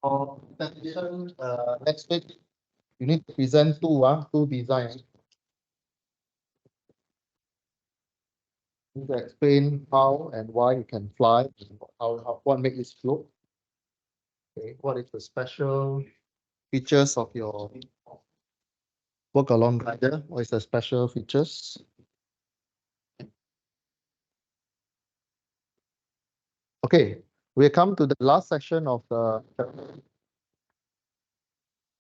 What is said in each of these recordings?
For presentation, next week, you need to present two designs. You need to explain how and why you can fly, and what makes it float. Okay, what is the special features of your work along glider? What is the special features? Okay, we come to the last section of the.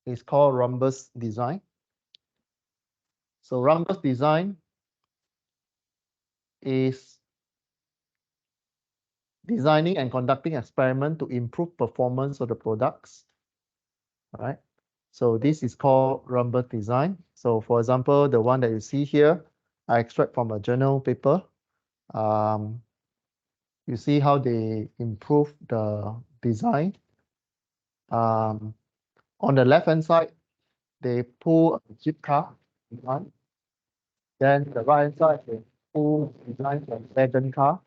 It's called rhombus design. So rhombus design is designing and conducting experiment to improve performance of the products. All right. So this is called rhombus design. So for example, the one that you see here, I extract from a journal paper. You see how they improve the design. On the left-hand side, they pull a jeep car design. Then the right-hand side, they pull design from wagon car.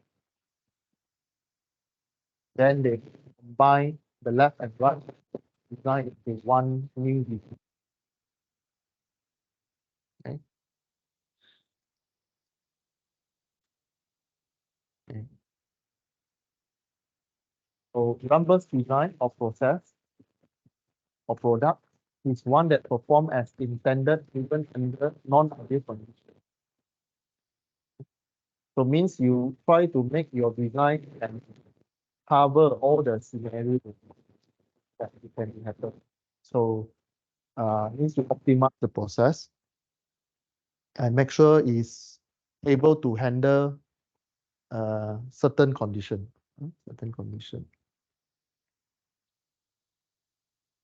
Then they combine the left and right design into one new design. Okay. Okay. So rhombus design of process or product is one that perform as intended even under non-ideal conditions. So means you try to make your design and cover all the scenarios that it can happen. So needs to optimize the process and make sure it's able to handle certain condition. Certain condition.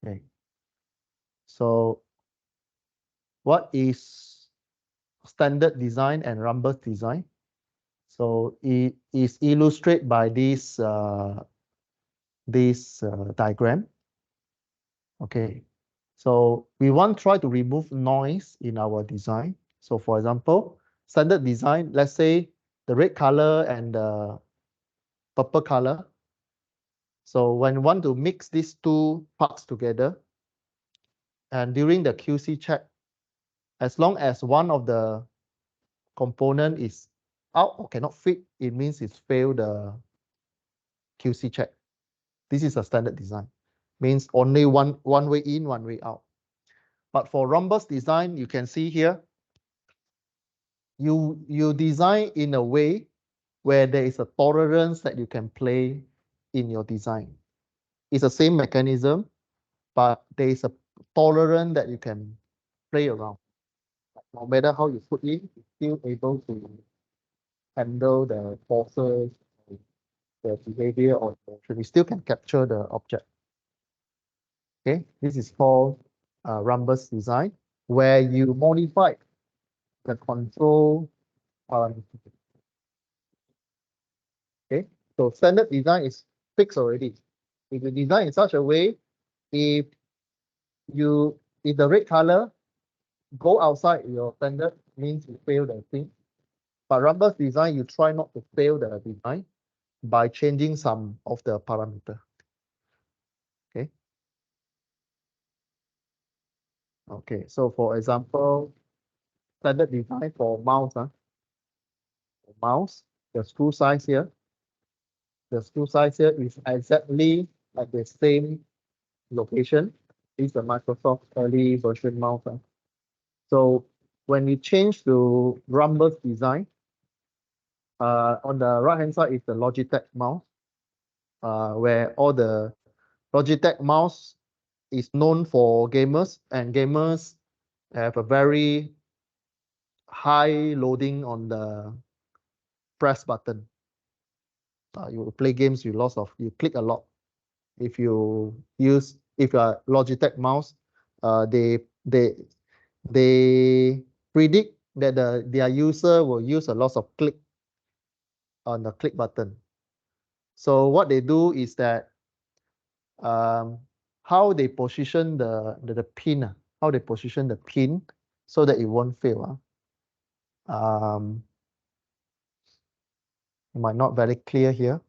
Okay. So what is standard design and rhombus design? So it is illustrated by this diagram. Okay. So we want to try to remove noise in our design. So for example, standard design, let's say the red color and the purple color. So when you want to mix these two parts together, and during the QC check, as long as one of the component is out or cannot fit, it means it's failed the QC check. This is a standard design. Means only one way in, one way out. But for rhombus design, you can see here, you design in a way where there is a tolerance that you can play in your design. It's the same mechanism, but there is a tolerance that you can play around. No matter how you put in, you're still able to handle the forces, the behavior or motion. You still can capture the object. Okay, this is called rhombus design, where you modify the control parameter. Okay, so standard design is fixed already. If you design in such a way, if the red color go outside your standard, means you fail the thing. But rhombus design, you try not to fail the design by changing some of the parameter. Okay. Okay, so for example, standard design for mouse, mouse, the screw size here. The screw size here is exactly at the same location. This is the Microsoft early version mouse. So when you change to rhombus design, on the right hand side is the Logitech mouse, where all the Logitech mouse is known for gamers, and gamers have a very high loading on the press button. You play games, you click a lot. If you are Logitech mouse, they predict that their user will use a lot of click on the click button. So what they do is that how they position the pin, how they position the pin so that it won't fail. Might not very clear here.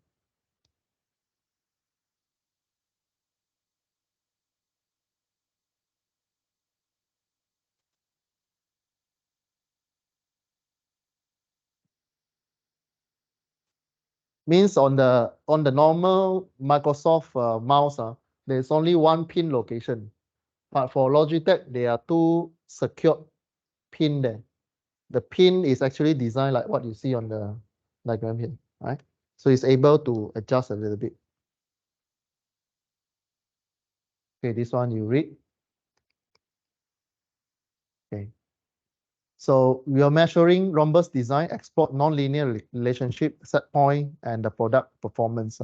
Means on the normal Microsoft mouse, there's only one pin location. But for Logitech, there are two secured pin there. The pin is actually designed like what you see on the diagram here, right? So it's able to adjust a little bit. Okay, this one you read. Okay. So we are measuring rhombus design, explore nonlinear relationship, set point, and the product performance.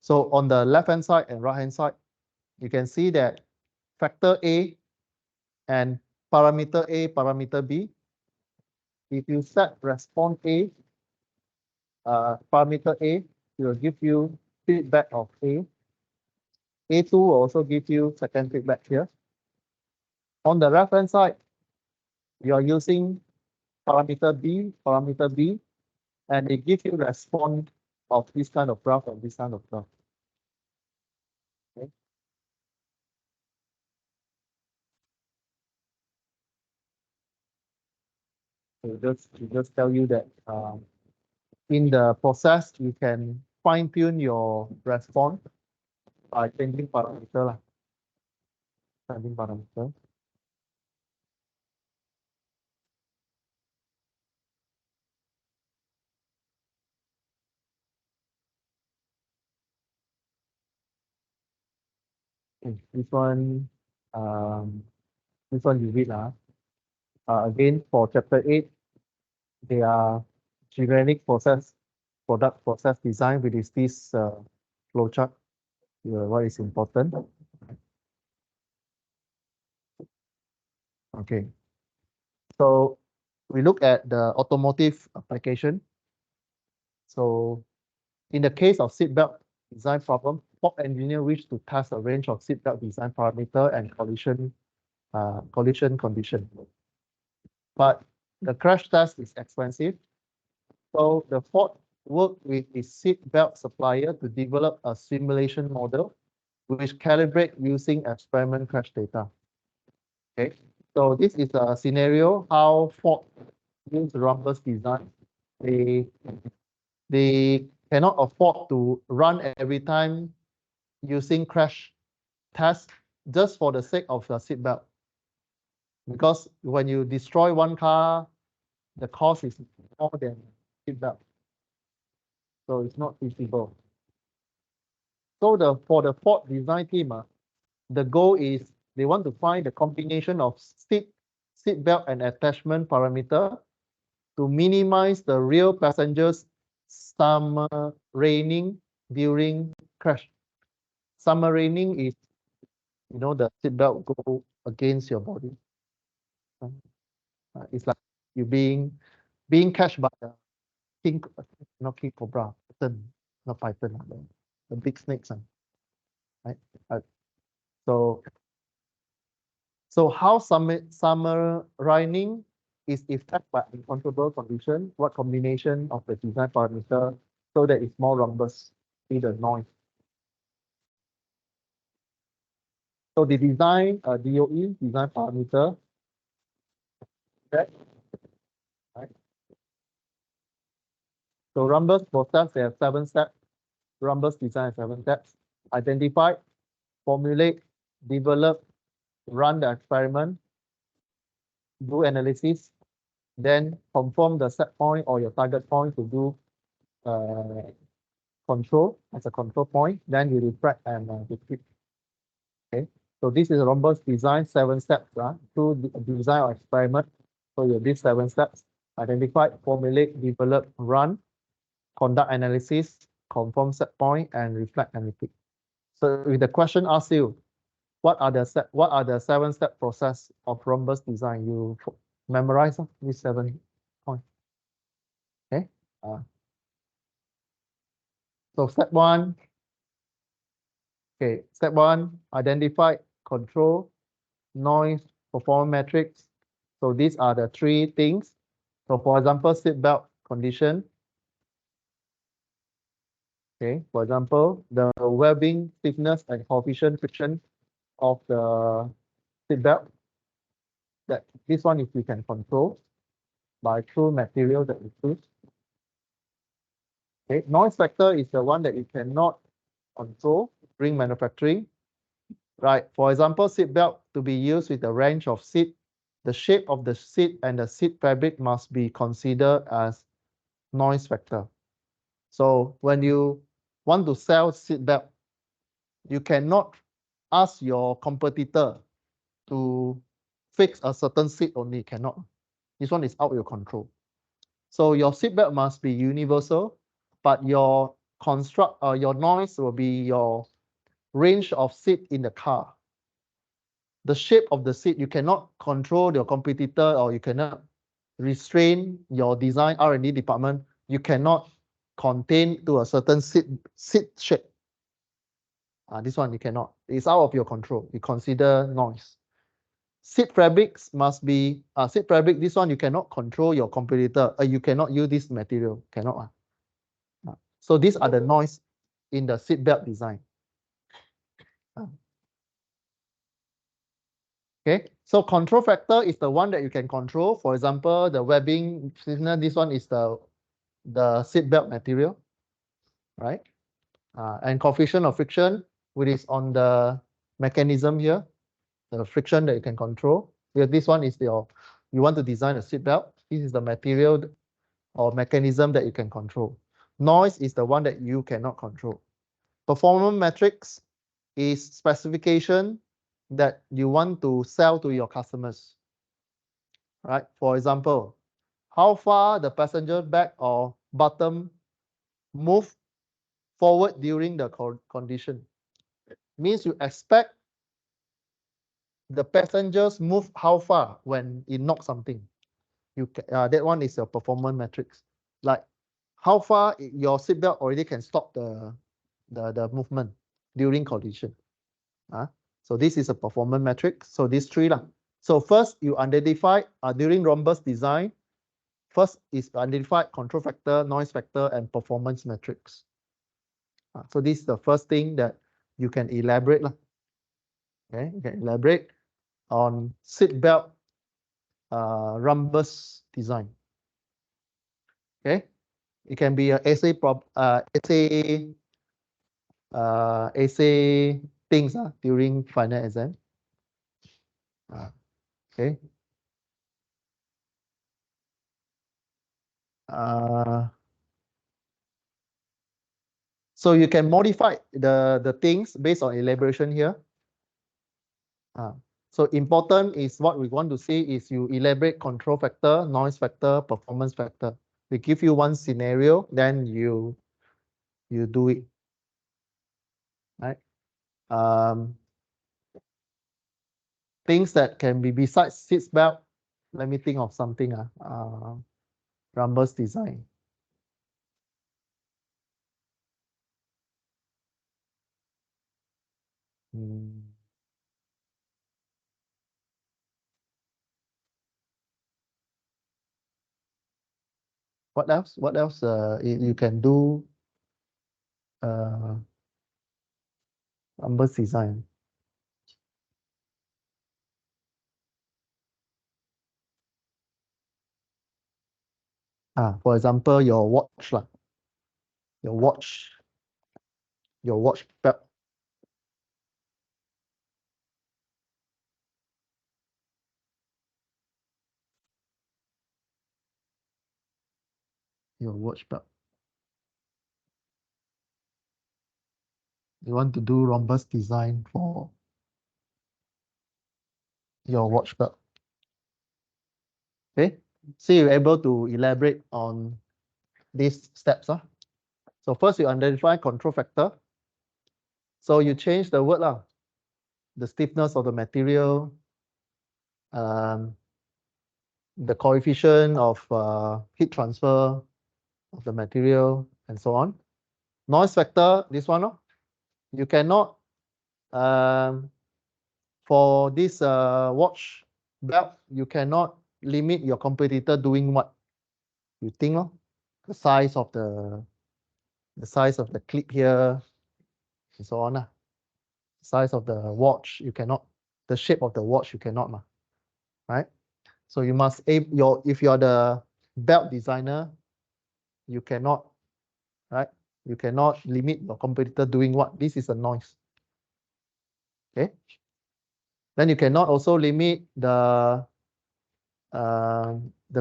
So on the left-hand side and right-hand side, you can see that factor A and parameter A, parameter B, if you set response A, parameter A, it will give you feedback of A. A2 will also give you second feedback here. On the left-hand side, you are using parameter B, and it gives you response of this kind of graph and this kind of graph. Okay. So just tell you that in the process, you can fine-tune your response by changing parameter. Changing parameter. Okay, this one you read. Again, for chapter 8, they are generic product process design, which is this flowchart. What is important? Okay. So we look at the automotive application. So in the case of seatbelt design problem, Ford engineer wish to test a range of seatbelt design parameter and collision condition. But the crash test is expensive. So the Ford worked with its seatbelt supplier to develop a simulation model which calibrate using experiment crash data. Okay, so this is a scenario how Ford use rhombus design. They cannot afford to run every time using crash test just for the sake of the seatbelt. Because when you destroy one car, the cost is more than seatbelt. So it's not feasible. So for the Ford design team, the goal is they want to find the combination of seatbelt and attachment parameter to minimize the real passengers submaraining during crash. Submaraining is, the seatbelt go against your body. It's like you being catched by the king, not king cobra, python, not python, the big snakes, right? So how submaraining is affected by uncontrollable condition? What combination of the design parameter so that it's more robust to the noise? So the design DOE design parameter. Okay. Right. So rhombus process, there are 7 steps. Rhombus design 7 steps. Identify, formulate, develop, run the experiment, do analysis, then confirm the set point or your target point to do control as a control point, then you refract and repeat. Okay, so this is rhombus design 7 steps to design or experiment. So you have these 7 steps: identify, formulate, develop, run, conduct analysis, confirm set point, and reflect and repeat. So if the question asks you, what are the 7-step process of rhombus design? You memorize these 7 points. Okay. So step 1. Okay. Step 1, identify, control, noise, performance metrics. So these are the 3 things. So for example, seatbelt condition. Okay. For example, the webbing thickness and coefficient friction of the seatbelt. That this one if you can control by through material that you choose. Okay, noise factor is the one that you cannot control during manufacturing. Right. For example, seat belt to be used with a range of seat, the shape of the seat and the seat fabric must be considered as noise factor. So when you want to sell seat belt, you cannot ask your competitor to fix a certain seat only, cannot. This one is out of your control. So your seatbelt must be universal, but your construct or your noise will be your range of seat in the car. The shape of the seat, you cannot control your competitor or you cannot restrain your design R&D department. You cannot contain to a certain seat shape. This one you cannot. It's out of your control. You consider noise. Seat fabrics must be seat fabric. This one you cannot control your competitor. You cannot use this material. Cannot. So these are the noise in the seat belt design. Okay, so control factor is the one that you can control. For example, the webbing stiffness. This one is the seat belt material, right? And coefficient of friction, which is on the mechanism here, the friction that you can control. Here, this one is you want to design a seat belt. This is the material or mechanism that you can control. Noise is the one that you cannot control. Performance metrics is specification that you want to sell to your customers, right? For example, how far the passenger back or bottom move forward during the condition. Means you expect the passengers move how far when it knocks something. That one is your performance metrics. Like how far your seatbelt already can stop the movement during collision. So this is a performance metric. So these three lah. So first you identify during rhombus design. First is identify control factor, noise factor, and performance metrics. So this is the first thing that you can elaborate lah. Okay, you can elaborate on seat belt rhombus design. Okay, it can be a essay things during final exam. Okay. So you can modify the things based on elaboration here. So important is what we want to see is you elaborate control factor, noise factor, performance factor. We give you one scenario, then you do it, right? Things that can be besides seat belt. Let me think of something. Rhombus design. What else? What else? You can do rhombus design. For example, your watch lah. Your watch belt. Your watch belt. You want to do rhombus design for your watch belt. Okay, so you're able to elaborate on these steps. So first you identify control factor. So you change the word lah, the stiffness of the material, the coefficient of heat transfer of the material, and so on. Noise factor, this one, you cannot, for this watch belt, you cannot limit your competitor doing what you think, the size of the clip here, and so on. Size of the watch, you cannot, the shape of the watch, you cannot, right? So you must, if you're the belt designer, you cannot, right? You cannot limit your competitor doing what? This is a noise. Okay. Then you cannot also limit the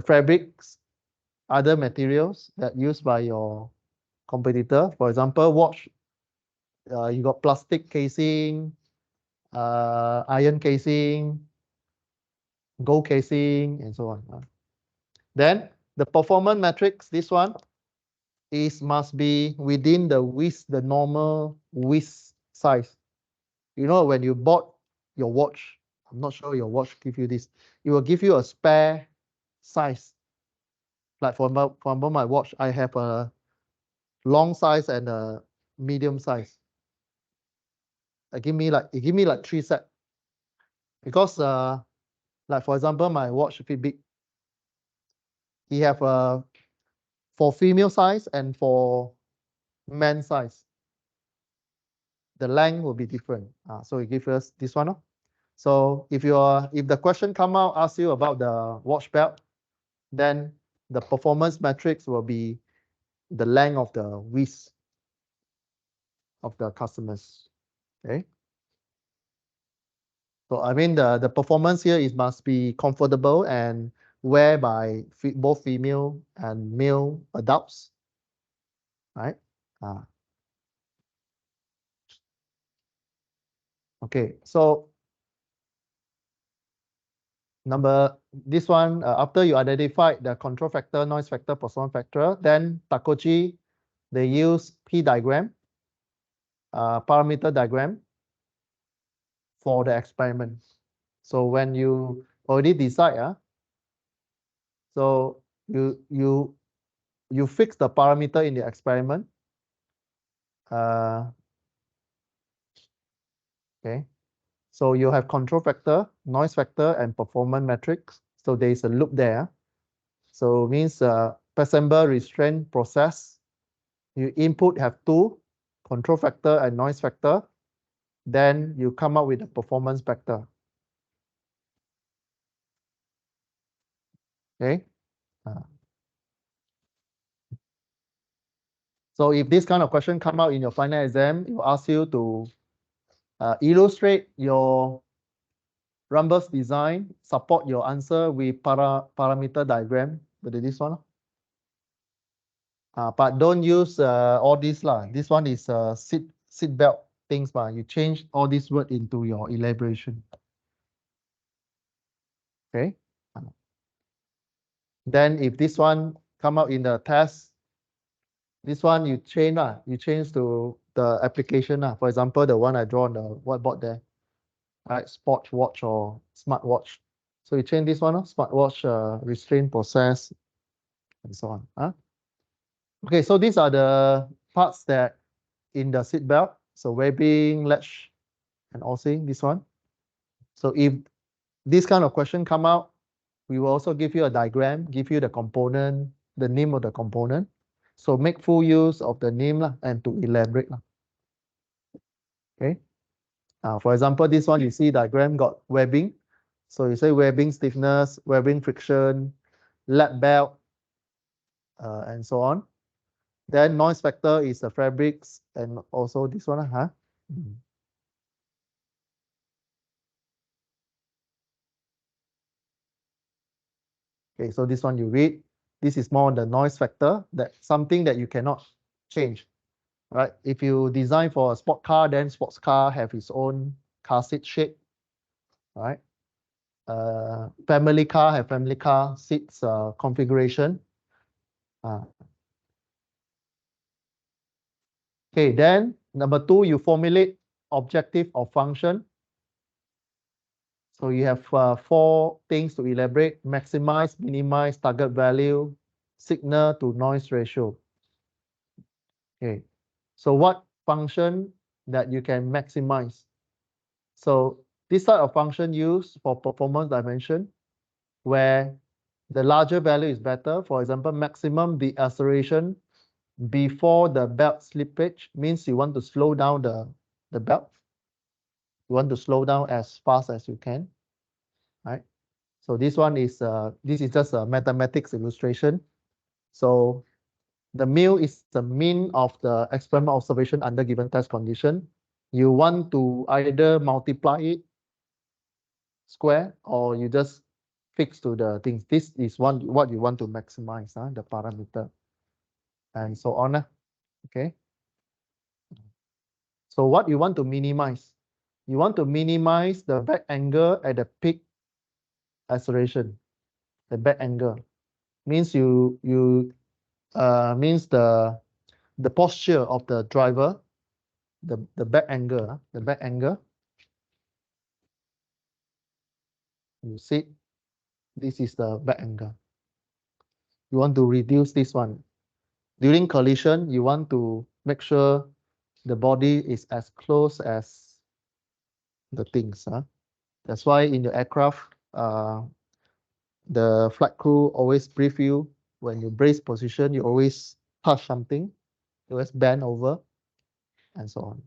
fabrics, other materials that used by your competitor. For example, watch, you got plastic casing, iron casing, gold casing, and so on. Then the performance metrics, this one must be within the width, the normal width size. You know, when you bought your watch, I'm not sure your watch give you this, it will give you a spare size. Like for example, my watch, I have a long size and a medium size. It give me like 3 set. Because like for example, my watch Fitbit, he have a for female size and for man size. The length will be different. So it gives us this one. So if the question come out, ask you about the watch belt, then the performance metrics will be the length of the width of the customers. Okay. So I mean the performance here must be comfortable and wear by both female and male adults, right? Okay, so this one, after you identify the control factor, noise factor, performance factor, then Takochi, they use P diagram, parameter diagram for the experiment. So when you already decide, so you fix the parameter in the experiment. Okay, so you have control factor, noise factor, and performance metrics. So there is a loop there. So means Pacember restraint process. You input have 2, control factor and noise factor. Then you come up with a performance factor. Okay. So if this kind of question come out in your final exam, it will ask you to illustrate your Rhombus design, support your answer with parameter diagram. But this one. But don't use all this lah. This one is seat belt things, but you change all this word into your elaboration. Okay. Then if this one come out in the test, this one you change to the application. For example, the one I draw on the whiteboard there, right? Sport watch or smart watch. So you change this one, smartwatch restraint process, and so on. Okay, so these are the parts that in the seat belt. So webbing, latch, and also this one. So if this kind of question come out, we will also give you a diagram, give you the component, the name of the component. So make full use of the name and to elaborate. Okay. For example, this one you see diagram got webbing. So you say webbing stiffness, webbing friction, lap belt, and so on. Then noise factor is the fabrics and also this one. Okay, so this one you read. This is more on the noise factor, that something that you cannot change. Right? If you design for a sport car, then sports car have its own car seat shape. Right? Family car have family car seats configuration. Okay, then number 2, you formulate objective or function. So you have 4 things to elaborate: maximize, minimize, target value, signal to noise ratio. Okay, so what function that you can maximize? So this type of function used for performance dimension, where the larger value is better. For example, maximum deceleration before the belt slippage means you want to slow down the belt. You want to slow down as fast as you can, right? So this one is this is just a mathematics illustration. So The mu is the mean of the experimental observation under given test condition. You want to either multiply it square or you just fix to the things. This is what you want to maximize, the parameter, and so on. Okay. So what you want to minimize? You want to minimize the back angle at the peak acceleration. The back angle means means the posture of the driver, the back angle, the back angle. You see, this is the back angle. You want to reduce this one. During collision, you want to make sure the body is as close as the things. That's why in your aircraft, the flight crew always brief you when you brace position, you always touch something, you always bend over, and so on.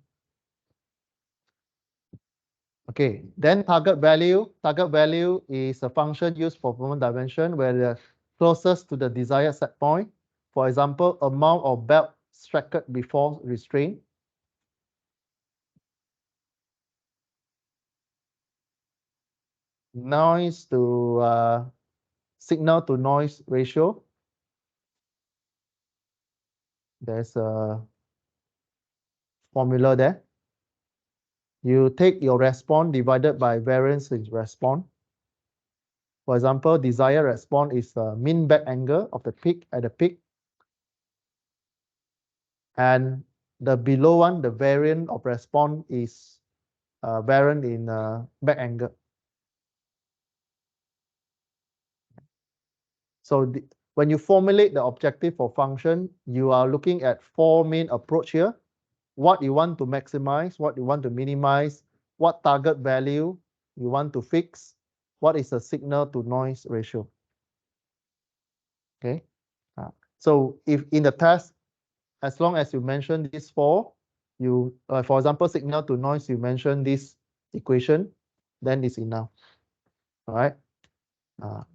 Okay, then target value. Target value is a function used for performance dimension where the closest to the desired set point. For example, amount of belt struck before restraint. Noise to signal to noise ratio. There's a formula there. You take your response divided by variance in response. For example, desired response is the mean back angle of the peak at the peak. And the below one, the variant of response is variant in back angle. So when you formulate the objective for function, you are looking at four main approach here. What you want to maximize, what you want to minimize, what target value you want to fix, what is the signal to noise ratio. Okay. So if in the test, as long as you mention these four, you, for example, signal to noise, you mention this equation, then it's enough. All right.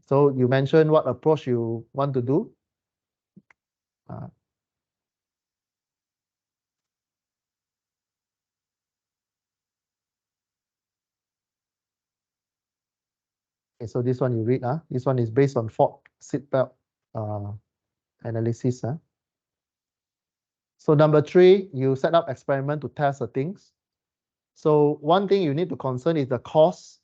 So you mention what approach you want to do. Okay, so this one you read. This one is based on fault seatbelt analysis. So number 3, you set up experiment to test the things. So one thing you need to concern is the cost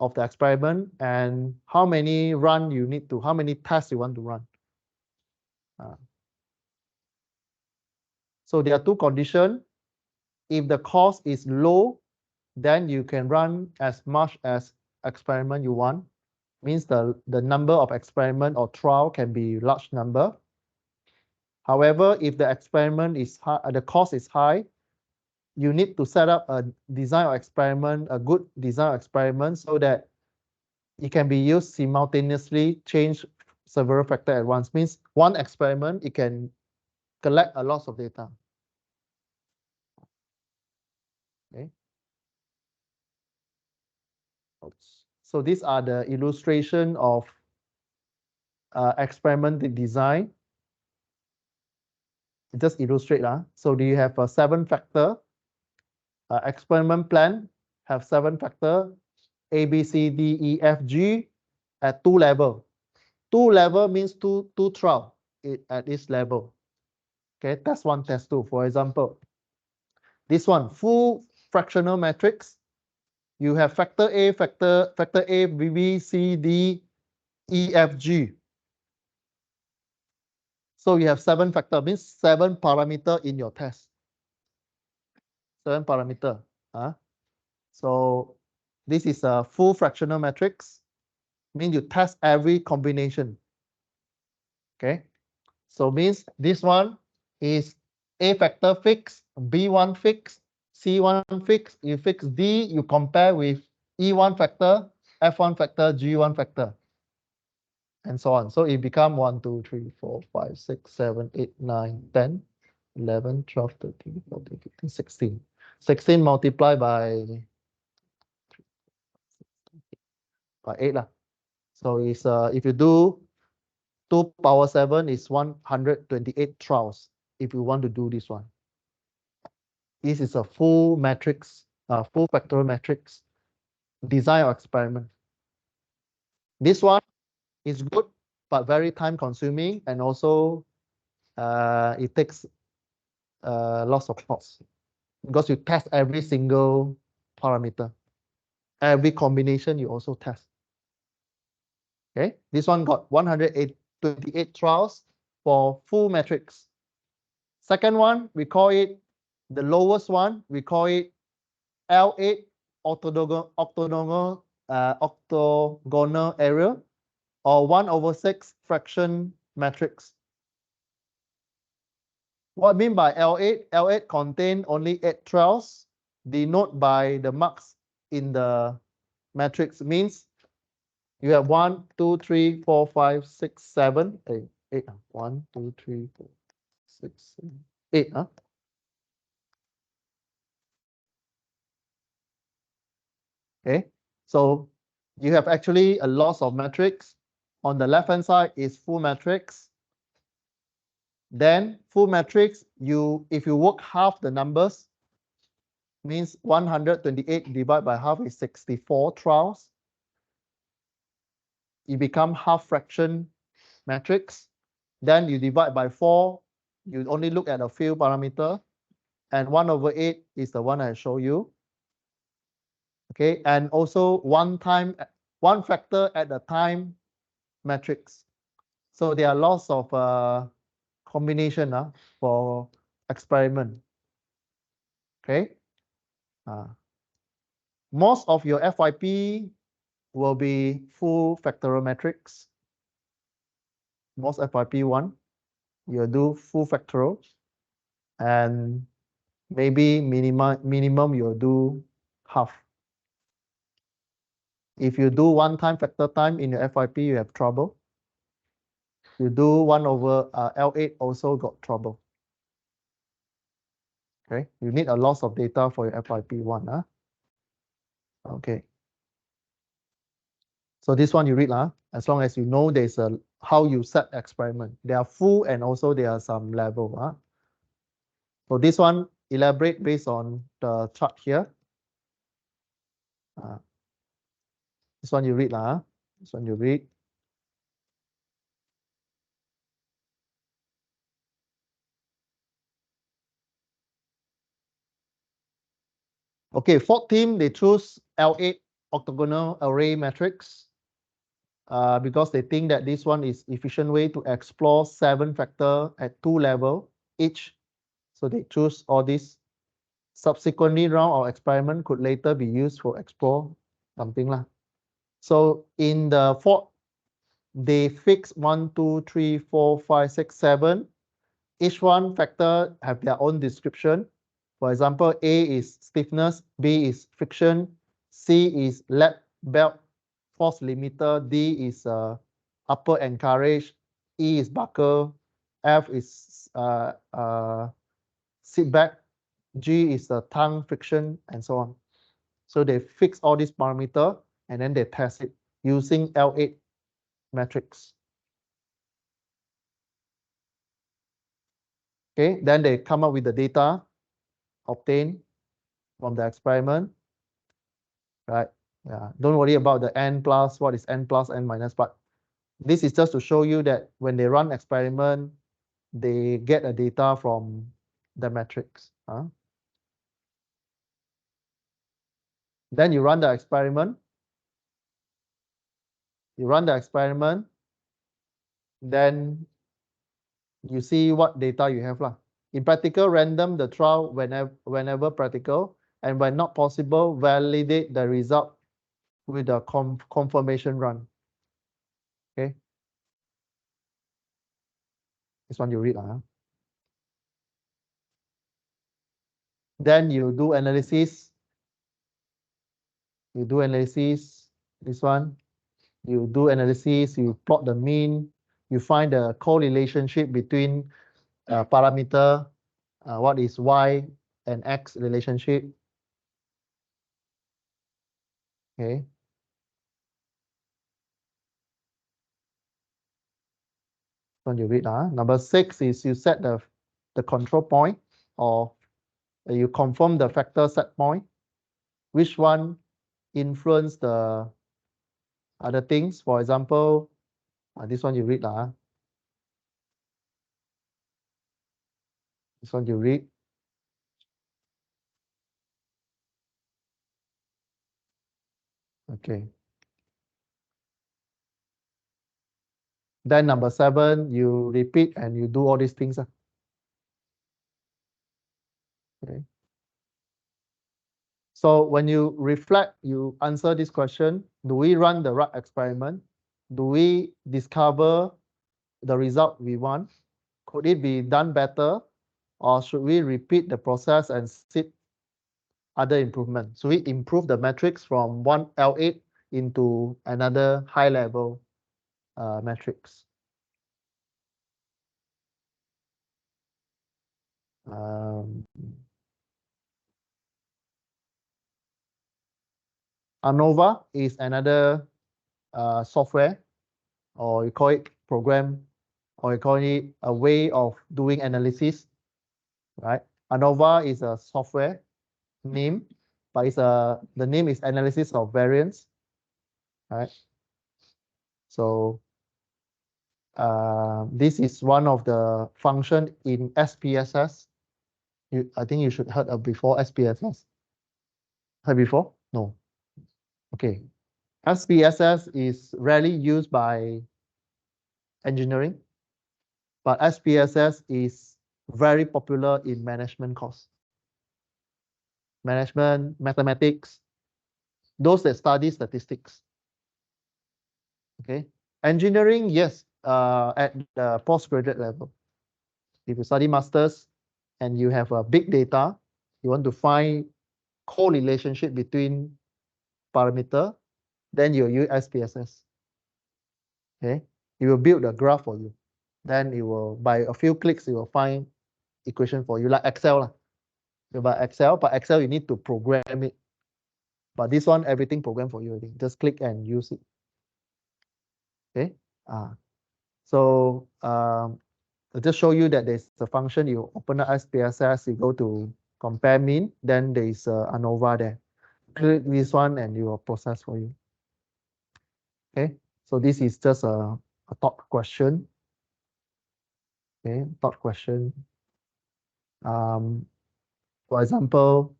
of the experiment and how many run you need to, how many tests you want to run. So there are two conditions. If the cost is low, then you can run as much as experiment you want. Means the number of experiment or trial can be large number. However, if the experiment is high, the cost is high, you need to set up a design or experiment, a good design or experiment, so that it can be used simultaneously, change several factors at once. Means one experiment, it can collect a lot of data. Okay. So these are the illustration of experiment design. Just illustrate. So do you have a 7-factor experiment plan? Have 7 factor A, B, C, D, E, F, G at 2 level. 2 level means two trial at this level. Okay, test 1, test 2. For example, this one, full fractional matrix. You have factor A, factor A, B, B, C, D, E, F, G. So you have 7 factor, means 7 parameter in your test. 7 parameter. So this is a full fractional matrix. Means you test every combination. Okay. So means this one is A factor fixed, B1 fixed, C1 fixed. You fix D, you compare with E1 factor, F1 factor, G1 factor, and so on. So it become 1, 2, 3, 4, 5, 6, 7, 8, 9, 10, 11, 12, 13, 14, 15, 16. 16 multiplied by 8 lah. So it's if you do 2 power 7 is 128 trials if you want to do this one. This is a full matrix, full factorial matrix design or experiment. This one is good, but very time consuming, and also it takes lots of cost because you test every single parameter. Every combination you also test. Okay, this one got 128 trials for full matrix. Second one, we call it the lowest one, we call it L8 octagonal area, or 1/6 fraction matrix. What I mean by L8? L8 contain only 8 trials, denote by the marks in the matrix, means you have 1, 2, 3, 4, 5, 6, 7, 8. 1, 2, 3, 4, 6, 7, 8. Okay, so you have actually a loss of matrix. On the left hand side is full matrix. Then full matrix, if you work half the numbers, means 128 divided by half is 64 trials. You become half fraction matrix. Then you divide by 4, you only look at a few parameter, and 1/8 is the one I show you. Okay, and also one factor at the time matrix. So there are lots of combination for experiment. Okay, most of your FYP will be full factorial matrix. Most FYP one, you'll do full factorial, and maybe minimum you'll do half. If you do one time factor time in your FYP, you have trouble. You do 1/L8 also got trouble. Okay, you need a lot of data for your FYP1. Okay. So this one you read, as long as you know there's a how you set experiment. They are full and also there are some level. So this one elaborate based on the chart here. This one you read. This one you read. Okay, fourth team, they choose L8 octagonal array matrix because they think that this one is efficient way to explore 7 factor at 2 level each. So they choose all this. Subsequently, round of experiment could later be used for explore something lah. So in the fourth, they fix 1, 2, 3, 4, 5, 6, 7. Each one factor have their own description. For example, A is stiffness, B is friction, C is lap belt force limiter, D is upper encourage, E is buckle, F is sit back, G is the tongue friction, and so on. So they fix all these parameters and then they test it using L8 matrix. Okay, then they come up with the data obtained from the experiment, right? Yeah, don't worry about the n plus, what is n plus, n minus, but this is just to show you that when they run experiment, they get a data from the matrix. Then you run the experiment. You run the experiment, then you see what data you have lah. In practical, random the trial whenever practical, and when not possible, validate the result with a confirmation run. Okay. This one you read. Then you do analysis. You do analysis. This one. You do analysis. You plot the mean. You find the correlationship between parameter. What is y and x relationship? Okay. When you read, number 6 is you set the control point, or you confirm the factor set point. Which one influence the other things? For example, this one you read, this one you read. Okay. Then number 7, you repeat and you do all these things. Okay. So when you reflect, you answer this question: do we run the right experiment? Do we discover the result we want? Could it be done better? Or should we repeat the process and seek other improvement? So we improve the metrics from one L8 into another high level metrics. ANOVA is another software, or you call it program, or you call it a way of doing analysis, right? ANOVA is a software name, but it's the name is analysis of variance, right? So this is one of the function in SPSS. I think you should heard of before SPSS. Heard before? No. Okay. SPSS is rarely used by engineering, but SPSS is very popular in management course. Management, mathematics, those that study statistics. Okay. Engineering, yes, at the postgraduate level. If you study masters and you have a big data, you want to find correlationship between parameter, then you use SPSS. Okay, it will build a graph for you. Then it will, by a few clicks, it will find equation for you, like Excel. By Excel, but Excel you need to program it. But this one, everything programmed for you. Just click and use it. Okay. So I'll just show you that there's a function. You open the SPSS, you go to compare mean, then there is ANOVA there. Click this one and it will process for you. Okay, so this is just a thought question. Okay, thought question. For example,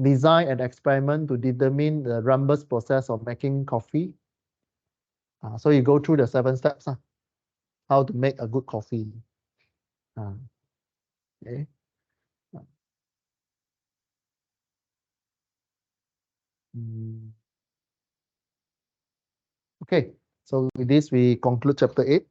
design an experiment to determine the Rambus process of making coffee. So you go through the 7 steps, how to make a good coffee. Okay. Okay, so with this we conclude chapter 8.